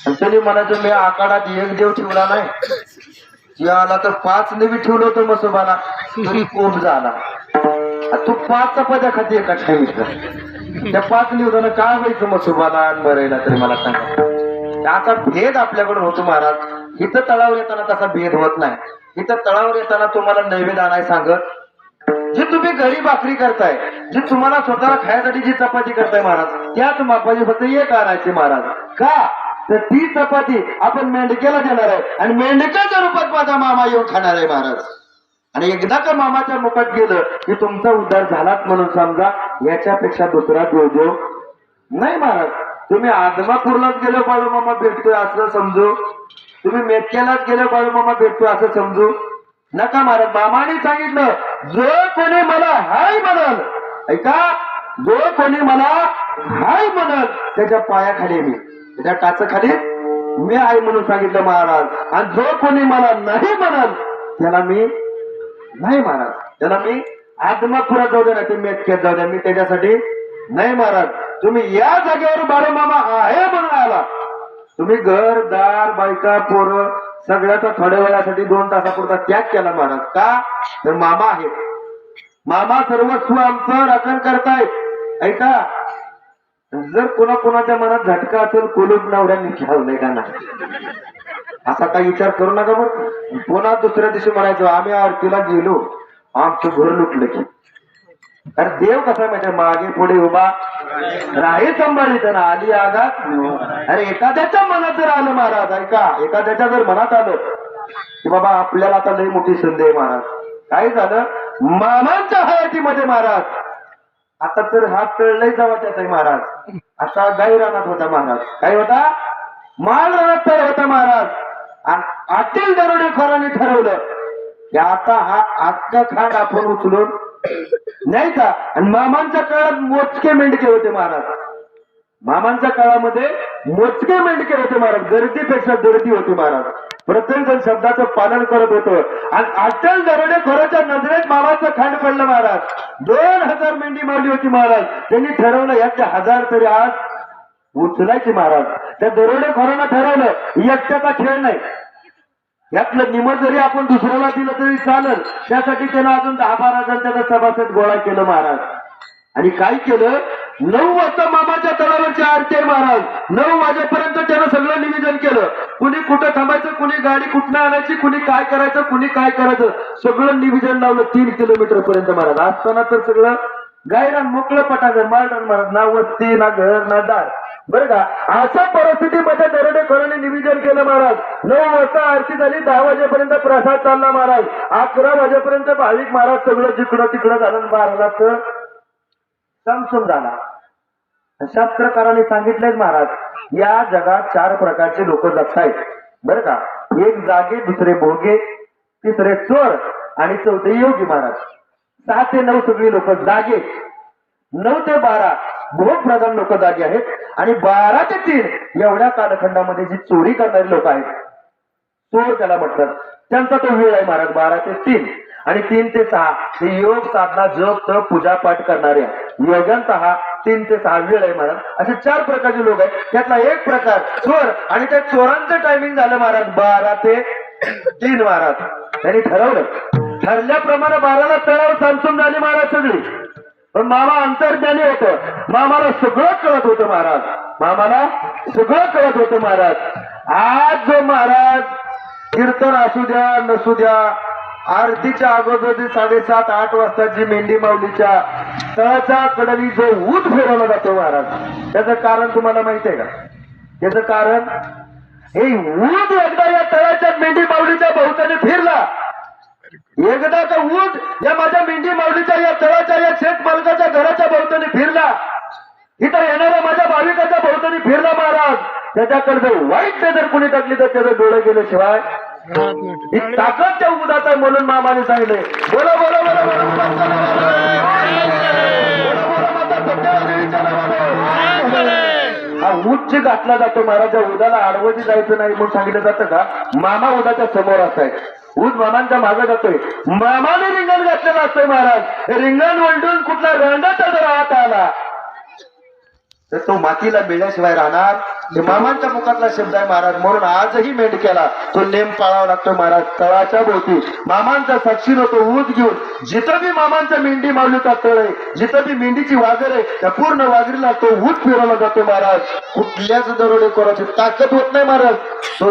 आणि त्यांनी म्हणायचं मी आखाडात एक देव ठेवला नाही, जे आला तर 5 नेवी ठेवलं होतं मसोबाला तरी कोप झाला. तू 5 चपात्या खाती एका टाइमला, त्या 5 निवदानं काय व्हायचं मसोबाला मरायला तरी मला सांगा. असा भेद आपल्याकडून होतो महाराज. इथं तळावर येताना तसा भेद होत नाही. इथं तळावर येताना तुम्हाला नैवेद्य आणाय सांगत, जे तुम्ही घरी भाकरी करताय, जे तुम्हाला स्वतःला खायसाठी जी चपाती करताय महाराज, त्याच मापाची फक्त एक आणायची महाराज. का तर ती चपाती आपण मेंढक्याला देणार आहे आणि मेंढक्याच्या रूपात माझा मामा येऊन खाणार आहे महाराज. आणि एकदा का मामाच्या मुखात गेलं की तुमचा उद्धार झालाच म्हणून समजा. याच्यापेक्षा दुसरा देवदेव नाही महाराज. तुम्ही आदमापूरलाच गेलो बाळूमामा भेटतोय असं समजू, तुम्ही मेटक्यालाच गेलो बाळूमामा भेटतोय असं समजू नका महाराज. मामाने सांगितलं, जो कोणी मला हाय म्हणाल, ऐका, जो कोणी मला हाय म्हणाल त्याच्या पायाखाली मी, त्याच्या टाचाखाली मी आहे म्हणून सांगितलं महाराज. आणि जो कोणी मला नाही म्हणाल त्याला मी नाही महाराज, त्याला मी आदमापुरात जाऊ दे ना, ते मेटक्यात जाऊ द्या, मी त्याच्यासाठी नाही महाराज. तुम्ही या जागेवर बाळूमामा आहे म्हणून आला. तुम्ही घर दार बायका पोरं सगळ्याचा थोड्या वेळासाठी 2 तासापुरता त्याग केला महाराज. का तर मामा आहे. मामा सर्वस्व आमचं राखण करताय. ऐका, जर कोणाच्या मनात झटका असेल, कुलूप नवऱ्यांनी ठेवलंय का नाही असा काही विचार करू नका बरं. पुन्हा दुसऱ्या दिवशी म्हणायचं आम्ही आरतीला गेलो, आमचं घर लुटलं की. अरे देव कसा माहिती, मागे पुढे उभा राही संभाळीत ना, आली आगात. अरे एखाद्याच्या मनात जर आलं महाराज, ऐका, एखाद्याच्या जर मनात आलं की बाबा आपल्याला आता लई मोठी संधी आहे महाराज, काय झालं मामांच्या हयातीमध्ये महाराज, आता तर हात तळलंय जावा त्याचा आहे महाराज. आता गाई रानात होता महाराज. काय होता? माल रानात तळ होता महाराज. आणि आतील दरोडेखोरांनी ठरवलं की आता हा अख्खा खांड आपण उचलून नाही का. आणि मामांच्या काळात मोजके मेंढके होते महाराज. मामांच्या काळामध्ये मोजके मेंढके होते महाराज. गर्दीपेक्षा गर्दी होती महाराज. प्रत्येक जण शब्दाचं पालन करत होतं. आणि अटल दरोडेखोराच्या नजरेत मामाचं खांड पडलं महाराज. 2000 मेंढी मारली होती महाराज. त्यांनी ठरवलं याच्या 1000 तरी आज उचलायची महाराज. त्या दरोडेखोरांना ठरवलं एकट्याचा खेळ नाही, यातलं निम जरी आपण दुसऱ्याला दिलं तरी चालेल. त्यासाठी त्यानं अजून 10-12 जण त्याचा सभासद गोळा केलं महाराज. आणि काय केलं, 9 वाजता मामाच्या तळावरची आरती आहे महाराज. 9 वाजेपर्यंत त्यानं सगळं निवेदन केलं. कुणी कुठं थांबायचं, कुणी गाडी कुठनं आणायची, कुणी काय करायचं, कुणी काय करायचं, सगळं निवेदन लावलं 3 किलोमीटर पर्यंत महाराज. असताना तर सगळं गायरान मोकळं पटागर मारणार महाराज, ना वस्ती ना घर ना दार. बरं का, अशा परिस्थितीमध्ये दरोडेखोरांनी निवेदन केलं महाराज. 9 वाजता आरती झाली, 10 वाजेपर्यंत प्रसाद चालला महाराज. 11 वाजेपर्यंत भाविक महाराज सगळं जिकडं तिकडं झालं. 12ला तर समसुम झाला. शास्त्रकारांनी सांगितलंय महाराज, या जगात 4 प्रकारचे लोक जगतायत. बरं का, एक जागे, दुसरे भोगे, तिसरे चोर आणि चौथे योगी महाराज. 6 ते 9 सगळी लोक जागे, 9 ते 12 भोग प्रधान लोक जागे आहेत आणि 12 ते 3 एवढ्या कालखंडामध्ये जी चोरी करणारी लोक आहेत, चोर त्याला म्हणतात, त्यांचा तो वेळ आहे महाराज 12 ते 3. आणि 3 ते 6 हे योग साधना जप तप पूजा पाठ करणाऱ्या योगांचा हा 3 ते 6 वेळ आहे महाराज. असे 4 प्रकारचे लोक आहेत. त्यातला एक प्रकार चोर, आणि त्या चोरांचं टायमिंग झालं महाराज 12 ते 3 महाराज. त्यांनी ठरल्याप्रमाणे 12ला तळाव सामसूम झाली महाराज सगळी. पण मामा अंतर्ज्ञानी होतं, मामाला सगळं कळत होतं महाराज, मामाला सगळं कळत होतं महाराज. आज जो महाराज कीर्तन असू द्या नसू द्या, आरतीच्या अगोदर 7:30-8 वाजता जी मेंढी माऊलीच्या तळाच्या कडली जो ऊत फिरवला जातो महाराज, त्याचं कारण तुम्हाला माहिती आहे का? त्याचं कारण हे ऊत एकदा या तळाच्या मेंढी माऊलीच्या भोवताने फिरला, एकदा का ऊत या माझ्या मेंढी माऊलीच्या या तळाच्या या शेत मालकाच्या घराच्या भोवताने फिरला, इथं येणाऱ्या माझ्या भाविकाच्या भोवतानी फिरला महाराज, त्याच्याकडे जर वाईट नजर कोणी टाकली तर त्याचं डोळं गेल्याशिवाय ही ताकद त्या उदात आहे म्हणून मामाने सांगितले. बोला बोला बोला हा उच्च घातला जातो महाराज. उदाला आडवती जायचं नाही म्हणून सांगितलं जातं का? मामा उदाच्या समोर असताय, ऊस मामांच्या मागे जातोय, मामाने रिंगण घातलेलं असतंय महाराज. हे रिंगण ओलडून कुठला रंगाचा जर हात आला तर तो मातीला मिळण्याशिवाय राहणार. हे मामांच्या मुखातला शब्द आहे महाराज. म्हणून आजही मेंढक्याला तो नेम पाळावा लागतो महाराज. तळाच्या भोवती मामांचा साक्षीनं तो ऊत घेऊन जिथं बी मामांच्या मेंढी माऊलीचा तळ आहे, जिथं बी मेंढीची वाघर आहे, त्या पूर्ण वाघरीला तो ऊत फिरवला जातो महाराज. कुठल्याच दरोडेखोराची ताकद होत नाही महाराज. तो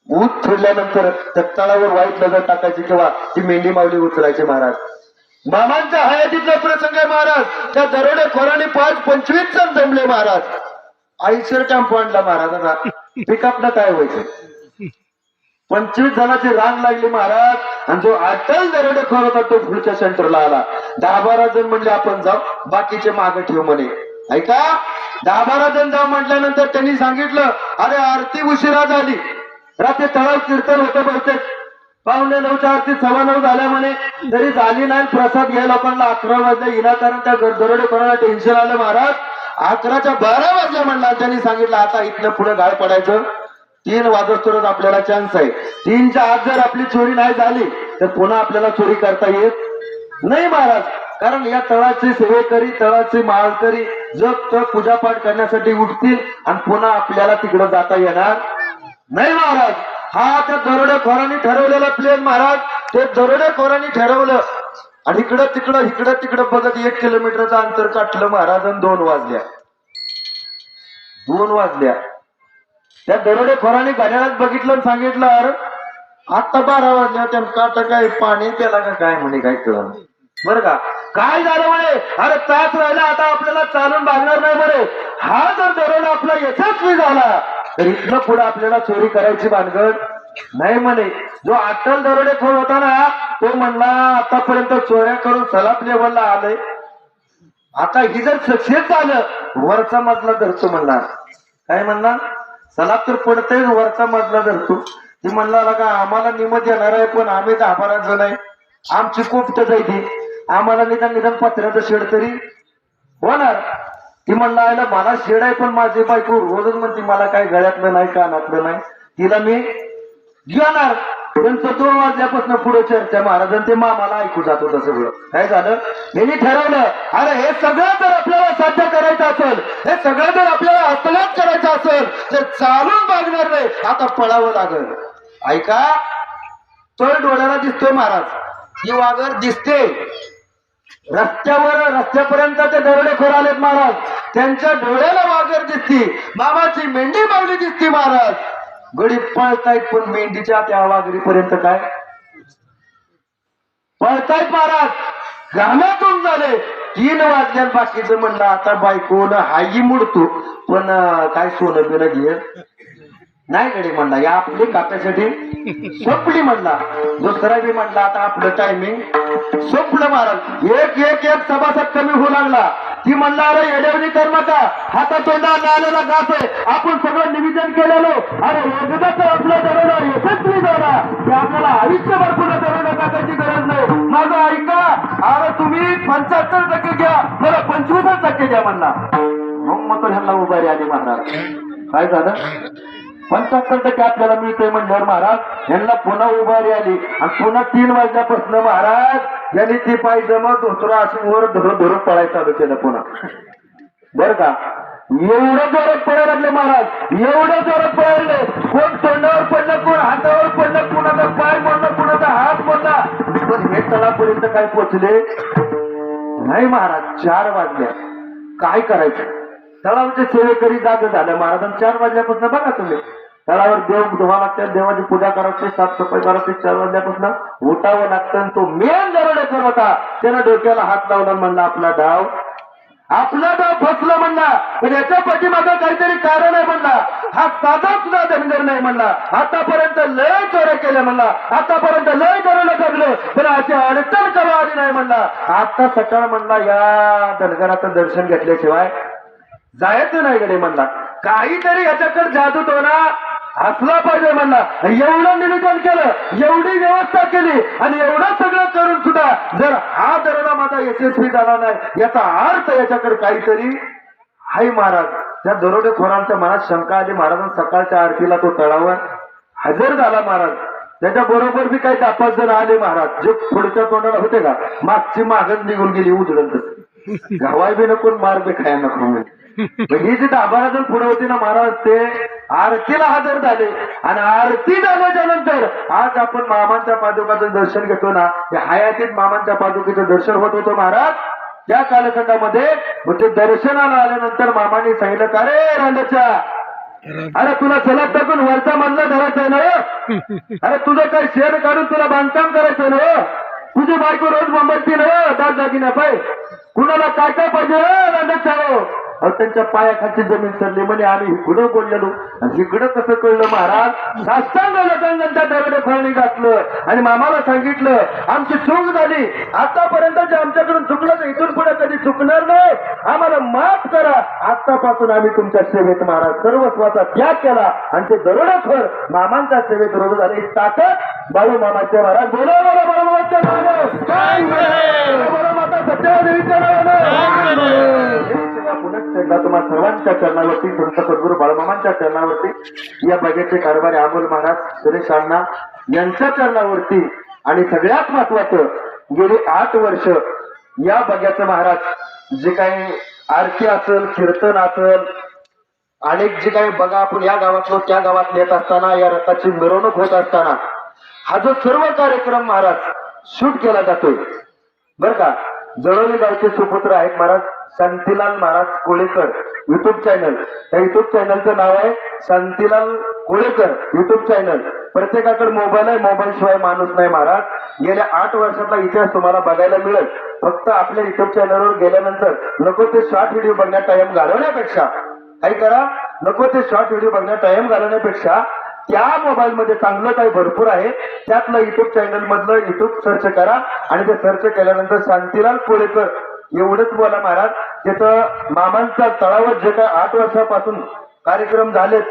ऊत फिरल्यानंतर त्या तळावर वाईट नजर टाकायची किंवा ती मेंढी माऊली उचलायची महाराज. मामांच्या हयातीतला प्रसंग आहे महाराज. त्या दरोडेखोरांनी 5-25 जण जमले महाराज. आईसर टेम्पो आणला महाराजांना, पिकअपला काय व्हायचं, 25 जणांची रांग लागली महाराज. आणि जो अटल दरोडेखोर होता तो पुढच्या सेंटरला आला. 10-12 जण म्हणले आपण जाऊ, बाकीचे मागे ठेव म्हणे. ऐका, 10-12 जण जाऊ म्हटल्यानंतर त्यांनी सांगितलं, अरे आरती उशिरा झाली, रात्री तळाव कीर्तन होतं बहुतेक, 8:45 आरती 9:15 झाल्या म्हणे, तरी झाली नाही. प्रसाद घ्या लोकांना 11 वाजले विनाकारण त्या दरोडेखोराला टेन्शन आलं महाराज. 11च्या 12 वाजल्या म्हणला. त्यांनी सांगितलं आता इथनं पुढे गाळ पडायचं, 3 वाजस्तोच आपल्याला चान्स आहे. 3च्या आत जर आपली चोरी नाही झाली तर पुन्हा आपल्याला चोरी करता येत नाही महाराज. कारण या तळाचे सेवेकरी, तळाचे माळकरी जप तप पूजापाठ करण्यासाठी उठतील आणि पुन्हा आपल्याला तिकडं जाता येणार नाही महाराज. हा त्या दरोडेखोरांनी ठरवलेला प्लेन महाराज. ते दरोडेखोरांनी ठरवलं आणि इकडं तिकडं बघत 1 किलोमीटरचं अंतर काढलं महाराज. 2 वाजल्या. 2 वाजल्या. त्या दरोडेखोरांनी घड्याळात बघितलं आणि सांगितलं, अरे आता 12 वाजल्या, त्या काट काय पाणी त्याला का काय म्हणे, काय कळलं बरं का. काय झालं म्हणे, अरे तास राहिला, आता आपल्याला चालून भागणार नाही बरे. हा जर दरोडा आपला यशस्वी झाला तर इथनं पुढे आपल्याला चोरी करायची भानगड नाही म्हणे. जो अट्टल दरोडेखोर होता ना तो म्हणला, आतापर्यंत चोऱ्या करून सलाप लेवलला आलंय, आता ही जर सक्सेस झालं वरचा मजला धरतो म्हणला. काय म्हणला, सलाप तर पडतंय, वरचा मजला धरतो. ती म्हणला का आम्हाला निमत येणार आहे, पण आम्ही 10-12 जण आहे, आमची कोपट जायची, आम्हाला निदान पत्र्याचं शेड तरी होणार. ती म्हणला आयला मला शेड आहे, पण माझी बायको रोजच म्हणते मला काय गळ्यातलं नाही कानातलं नाही, तिला मी घेणार. त्यांचं 2 वाजल्यापासून पुढे चर्चा महाराजांनी ते मामाला ऐकू जात होतं सगळं. काय झालं, यांनी ठरवलं, अरे हे सगळं जर आपल्याला साध्य करायचं असेल, हे सगळं जर आपल्याला हस्तगत करायचं असेल तर चालून भागणार नाही, आता पळावं लागल. ऐका, तो डोळ्याला दिसतोय महाराज, ही वाघर दिसते रस्त्यापर्यंत ते दरोडेखोर आलेत महाराज. त्यांच्या डोळ्याला वाघर दिसती, मामाची मेंढी माऊली दिसती महाराज. गडी पळतायत पण मेंढीच्या त्या वाघरीपर्यंत काय पळतायत महाराज. घामातून झाले 3 वाजल्यान बाकीचं म्हणलं आता बायकोनं हाई मुडतो पण काय सोनं बिनं घे नाही गडी म्हणला या आपली कॅपॅसिटी संपली म्हणला. दुसरा बी म्हणला आता आपलं टायमिंग संपलं महाराज. एक सभासद कमी होऊ लागला. ती म्हणला अरे येड्यावणी कर नका, हातात तोंडा आलेला घास आहे, आपण सगळं निवेदन केलेलो अरे एकदाच आपलं दरवलं यशस्वी झाला की आपल्याला आयुष्यभर पुन्हा दरवलं टाकायची गरज नाही. माझं ऐका, अरे तुम्ही 75% घ्या, मला 25% घ्या म्हणला. मग तर ह्यांना उभारी आली महाराज. काय झालं? 75% आपल्याला मिळतोय म्हणल्यावर महाराज यांना पुन्हा उभारी आली आणि पुन्हा 3 वाजल्यापासून महाराज यांनी ती पायजमा धोतरा अशी वर धरून पळायला चालू केलं पुन्हा. बरं का, एवढं जोरात पळायला लागले महाराज, एवढं जोरात पळायले. कोण तोंडावर पडलं, कोण हातावर पडलं, कुणाचा पाय मोडला, कुणाचा हात मोडला, पण हे तळापर्यंत काय पोचले नाही महाराज. 4 वाजल्या. काय करायचं? तळावरचे सेवेकरी जाग झालं महाराज. 4 वाजल्यापासून बघा तुम्ही तळावर देव धुवा लागतात, देवाची पूजा करायची, साफसफाई करायची. 4 वाजल्यापासून उठावं लागतं. तो मेन दरोडेखोर होता, त्यानं डोक्याला हात लावला. म्हणला आपला डाव फसला म्हणला, पण याच्या पाठीमागं काहीतरी कारण आहे म्हणला. हा साधा सुद्धा धनगर नाही म्हणला. आतापर्यंत लय चोऱ्या केल्या म्हणला, आतापर्यंत लय दरोडे जगलं, पण अशी अडचण कवा आली नाही म्हणला. आता सकाळ म्हणला या धनगराचं दर्शन घेतल्याशिवाय जायचं नाही गडे म्हणला. काहीतरी याच्याकडे जादू तो ना असला पाहिजे म्हणला. एवढं निवेदन केलं, एवढी व्यवस्था केली आणि एवढं सगळं करून सुद्धा जर हा दरोडा माझा यशस्वी झाला नाही याचा अर्थ याच्याकडे काहीतरी आहे महाराज. त्या दरोडेखोरांच्या मनात शंका आली. महाराजांना सकाळच्या आरतीला तो तळावर हजर झाला महाराज. त्याच्या बरोबर बी काही 10-5 जण आले महाराज, जे पुढच्या तोंडाला होते का मागची मागच निघून गेली उजळत. गावाय बी नको मार बी खाया नको. ही जी 10-12 जण पुढे होती ना महाराज, ते आरतीला हजर झाले. आणि आरती झाल्याच्या नंतर आज आपण मामांच्या पादुकाचं दर्शन घेतो ना, त्या हयातीत मामांच्या पादुकेचं दर्शन होत होतं महाराज. त्या कालखंडामध्ये ते दर्शनाला आल्यानंतर मामांनी सांगितलं का रे रांडच्या, अरे तुला सलग टाकून वरचा मधला धरायचंय ना, अरे तुझं काही शेड काढून तुला बांधकाम करायचं ना, तुझी बायको रोज मुंबईची ना दाग दागिना पाहिजे, कुणाला काय काय पाहिजे रांडच्या. त्यांच्या पायाखालची जमीन सरली म्हणे आम्ही इकडं बोललेलो आणि इकडं कसं कळलं महाराज. साष्टांग लोकांच्या दरोडेखोरांनी घातलं आणि मामाला सांगितलं आमची चूक झाली, आतापर्यंत जे आमच्याकडून चुकलं तर इथून पुढे कधी चुकणार नाही, आम्हाला माफ करा. आतापासून आम्ही तुमच्या सेवेत महाराज सर्वस्वाचा त्याग केला आणि ते दरोडेखोर मामांच्या सेवेत रोज झाले. ही ताकद बाळू मामाचे महाराज. बोला बोला बाळू मामाच्या नावानं, बोला माता सत्यदेवीच्या नावानं. तुम्हाला सर्वांच्या चरणावरती, संत सद्गुरू बाळूमामांच्या चरणावरती, या बगेचे कारभारी अमोल महाराज सुरेश अण्णा यांच्या चरणावरती, आणि सगळ्यात महत्वाचं गेली 8 वर्ष या बग्याचं महाराज जे काही आरती असेल, कीर्तन असेल, अनेक जे काही बघा आपण या गावातलो त्या गावात नेत असताना, या रथाची मिरवणूक होत असताना हा जो सर्व कार्यक्रम महाराज शूट केला जातोय बर का. जळोली गावचे सुपुत्र आहेत महाराज शांतीलाल महाराज कोळेकर युट्यूब चॅनल. त्या युट्यूब चॅनलचं नाव आहे शांतीलाल कोळेकर युट्यूब चॅनल. प्रत्येकाकडे मोबाईल आहे, मोबाईल शिवाय माणूस नाही महाराज. गेल्या 8 वर्षातला इतिहास तुम्हाला बघायला मिळेल. फक्त आपल्या युट्यूब चॅनलवर गेल्यानंतर नको ते शॉर्ट व्हिडिओ बघण्यात टाइम घालवण्यापेक्षा काय करा, नको ते शॉर्ट व्हिडिओ बघण्यात टाइम घालवण्यापेक्षा त्या मोबाईल मध्ये चांगलं काही भरपूर आहे, त्यातलं युट्यूब चॅनल मधलं युट्यूब सर्च करा आणि ते सर्च केल्यानंतर शांतीलाल कोळेकर एवढंच बोला महाराज. तिथं मामांचा तळावर जे काही 8 वर्षापासून कार्यक्रम झालेत,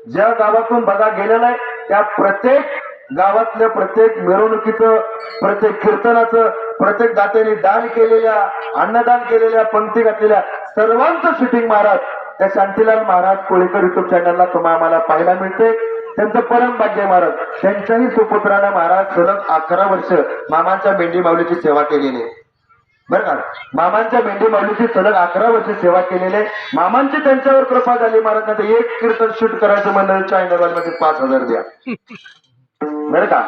ज्या गावातून बघा गेलेला आहे त्या प्रत्येक गावातल्या प्रत्येक मिरवणुकीचं, प्रत्येक कीर्तनाचं, प्रत्येक दात्याने दान केलेल्या, अन्नदान केलेल्या, पंक्ती घातलेल्या सर्वांचं शूटिंग महाराज त्या शांतीलाल महाराज कोळेकर युट्यूब चॅनलला तुम्हाला आम्हाला पाहायला मिळते. त्यांचं परम भाग्य महाराज. त्यांच्याही सुपुत्रानं महाराज सलग 11 वर्ष मामांच्या मेंढी माऊलीची सेवा केलेली आहे बरं का. मामांच्या मेंढी माऊलीची सलग 11 वर्ष सेवा केलेली. मामांची त्यांच्यावर कृपा झाली महाराज. आता एक कीर्तन शूट करायचं म्हणलं चॅनल मध्ये 5000 द्या बरं का.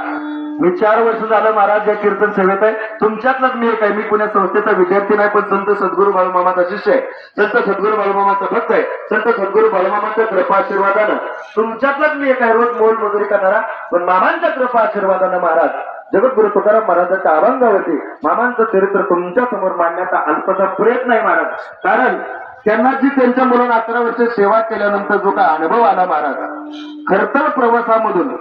मी 4 वर्ष झालं महाराज या कीर्तन सेवेत आहे. तुमच्यातलाच मी एक आहे. मी पुण्या संस्थेचा विद्यार्थी नाही, पण संत सद्गुरू बाळूमामाचा शिष्य आहे, संत सद्गुरू बाळूमामाचा भक्त आहे. संत सद्गुरू बाळूमामाच्या कृपा आशीर्वादानं तुमच्यातलाच मी एक आहे, रोज मोल मजुरी करणारा, पण मामांच्या कृपा आशीर्वादानं महाराज जगद्गुरु तुकाराम महाराजांच्या अभंगावरती मामांचं चरित्र तुमच्या समोर मांडण्याचा अल्पसा प्रयत्न आहे महाराज. कारण त्यांना जी त्यांच्या मुलांना 11 वर्ष सेवा केल्यानंतर जो काय अनुभव आला महाराज, खरतर प्रवासामधून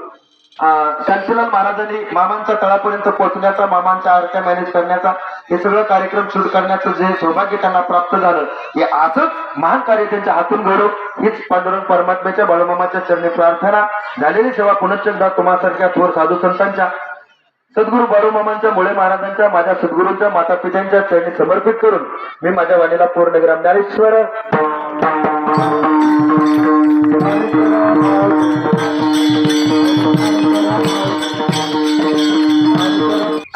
शांतीलाल महाराजांनी मामांच्या तळापर्यंत पोहोचण्याचा, मामांच्या आरत्या मॅनेज करण्याचा, हे सगळं कार्यक्रम सुरू करण्याचं जे सौभाग्य त्यांना प्राप्त झालं, हे असंच महान कार्य त्यांच्या हातून घडो हीच पांडुरंग परमात्म्याच्या बाळूमामाच्या चरणी प्रार्थना. झालेली सेवा पुनश्चंदा तुम्हासारख्या थोर साधू संतांच्या, सद्गुरू बाळूमामांच्या मुळे महाराजांच्या, माझ्या सद्गुरूंच्या माता पित्यांच्या चरणी समर्पित करून मी माझ्या वाणीला पूर्णविराम. ज्ञानेश्वर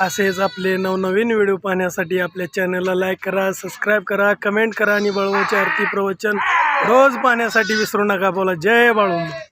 असेच आपले नवनवीन व्हिडिओ पाहण्यासाठी आपल्या चॅनलला लाईक करा, सबस्क्राईब करा, कमेंट करा आणि बाळूमामाची आरती प्रवचन रोज पाहण्यासाठी विसरू नका. बोला जय बाळूमामा.